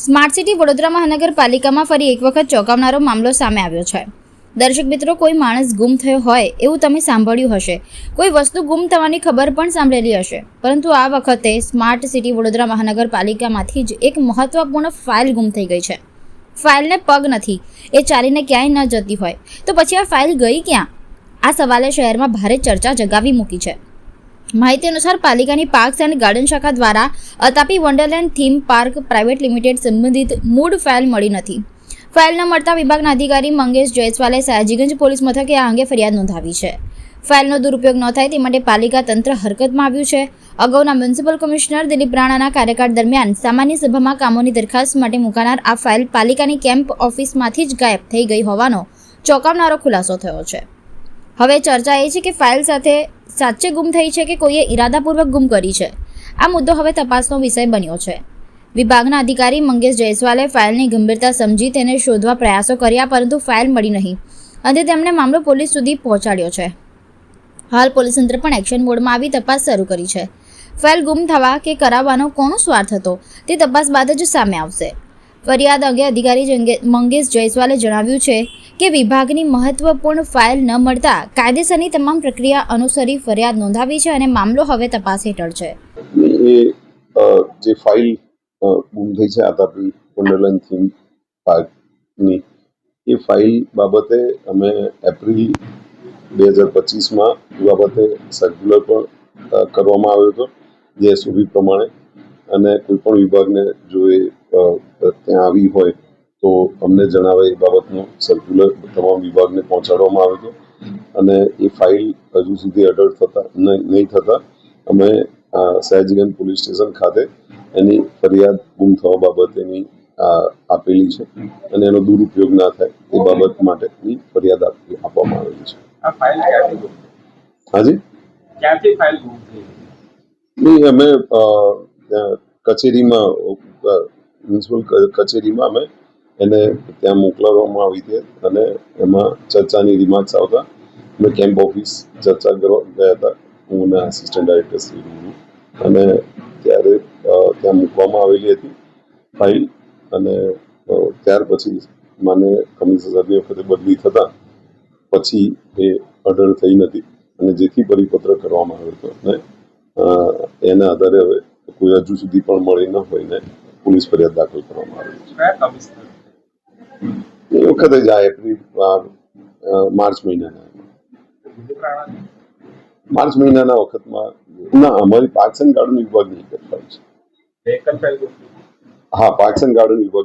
Smart city Vadodara મહાનગરપાલિકામાં ફરી એક વખત ચોંકાવનારો મામલો સામે આવ્યો છે। દર્શક મિત્રો, કોઈ માણસ ગુમ થયો હોય એવું તમે સાંભળ્યું હશે, કોઈ વસ્તુ ગુમ થવાની ખબર પણ સાંભળેલી હશે, પરંતુ આ વખતે સ્માર્ટ સિટી વડોદરા મહાનગરપાલિકામાંથી જ એક મહત્વપૂર્ણ ફાઇલ ગુમ થઈ ગઈ છે। ફાઇલને પગ નથી, એ ચાલીને ક્યાંય ન જતી હોય તો પછી આ ફાઇલ ગઈ ક્યાં? આ સવાલે શહેરમાં ભારે ચર્ચા જગાવી મૂકી છે। માહિતી અનુસાર પાલિકાની પાર્ક્સ એન્ડ ગાર્ડન શાખા દ્વારા Atapi wonderland theme park private limited સંબંધિત મૂળ ફાઇલ મળી નથી। ફાઇલ ન મળતા વિભાગના અધિકારી મંગેશ જયસ્વાલે સયાજીગંજ પોલીસ મથકે આ અંગે ફરિયાદ નોંધાવી છે। ફાઇલનો દુરુપયોગ ન થાય તે માટે પાલિકા તંત્ર હરકતમાં આવ્યું છે। અગાઉના મ્યુનિસિપલ કમિશનર દિલીપ રાણાના કાર્યકાળ દરમિયાન સામાન્ય સભામાં કામોની દરખાસ્ત માટે મુકાનાર આ ફાઇલ પાલિકાની કેમ્પ ઓફિસમાંથી જ ગાયબ થઈ ગઈ હોવાનો ચોંકાવનારો ખુલાસો થયો છે। હવે ચર્ચા એ છે કે ફાઇલ સાચે ગુમ થઈ છે કે કોઈએ ઇરાદાપૂર્વક ગુમ કરી છે। આ મુદ્દો હવે તપાસનો વિષય બન્યો છે। વિભાગના અધિકારી મંગેશ જયસ્વાલે ફાઇલની ગંભીરતા સમજી તેને શોધવા પ્રયાસો કર્યા, પરંતુ ફાઇલ મળી નહીં। અંતે તેમણે મામલો પોલીસ સુધી પહોંચાડ્યો છે। હાલ પોલીસ તંત્ર પણ એક્શન મોડમાં આવી તપાસ શરૂ કરી છે। ફાઇલ ગુમ થવા કે કરાવવાનો કોનો સ્વાર્થ હતો તે તપાસ બાદ જ સામે આવશે। ફરિયાદ અંગે અધિકારી મંગેશ જયસ્વાલે જણાવ્યું છે કે વિભાગની મહત્વપૂર્ણ ફાઇલ ન મળતા કાયદેસરની તમામ પ્રક્રિયા અનુસરી ફરિયાદ નોંધાવી છે અને મામલો હવે તપાસ હેઠળ છે। જે ફાઇલ ગુમ થઈ છે આતાપી વન્ડરલેન્ડ થીમ પાર્કની, એ ફાઇલ બાબતે અમે એપ્રિલ 2025માં એ બાબતે સર્ક્યુલર પણ કરવામાં આવ્યો હતો, જે એસઓપી પ્રમાણે, અને કોઈ પણ વિભાગને જો એ ત્યાં આવી હોય તો અમને જણાવે એ બાબતનો સર્ક્યુલર તમામ વિભાગને પહોંચાડવામાં આવ્યો હતો। અને એ ફાઇલ હજુ સુધી અડલ્ટ નહીં થતા અમે સયાજીગંજ પોલીસ સ્ટેશન ખાતે એની ફરિયાદ ગુમ થવા બાબતેની આપેલી છે અને એનો દુરુપયોગ ના થાય એ બાબત માટેની ફરિયાદ આપવામાં આવેલી છે। હાજી, ક્યાંથી ફાઇલ ગુમ થઈ? નહીં, અમે કચેરીમાં મ્યુનિસિપલ કચેરીમાં અમે એને ત્યાં મોકલાવવામાં આવી હતી અને એમાં ચર્ચાની રિમાર્ક્સ આવતા અમે કેમ્પ ઓફિસ ચર્ચા કરવા ગયા હતા, હું અને આસિસ્ટન્ટ ડાયરેક્ટર શ્રી, અને ત્યારે ત્યાં મૂકવામાં આવેલી હતી ફાઇલ। અને ત્યાર પછી મને કમિશનર સાહેબની વખતે બદલી થતાં પછી એ અડળ થઈ નથી અને જેથી પરિપત્ર કરવામાં આવ્યો હતો અને એના આધારે હવે કોઈ હજુ સુધી પણ મળી ન હોય ને પોલીસ ફરિયાદ દાખલ કરવામાં આવી છે। એ વખતે જ આ એપ્રિલ માર્ચ મહિનાના વખતમાં ના, અમારી પાર્ક્સ એન્ડ ગાર્ડન વિભાગની એક ફાઇલ છે। હા, પાર્ક્સ એન્ડ ગાર્ડન વિભાગની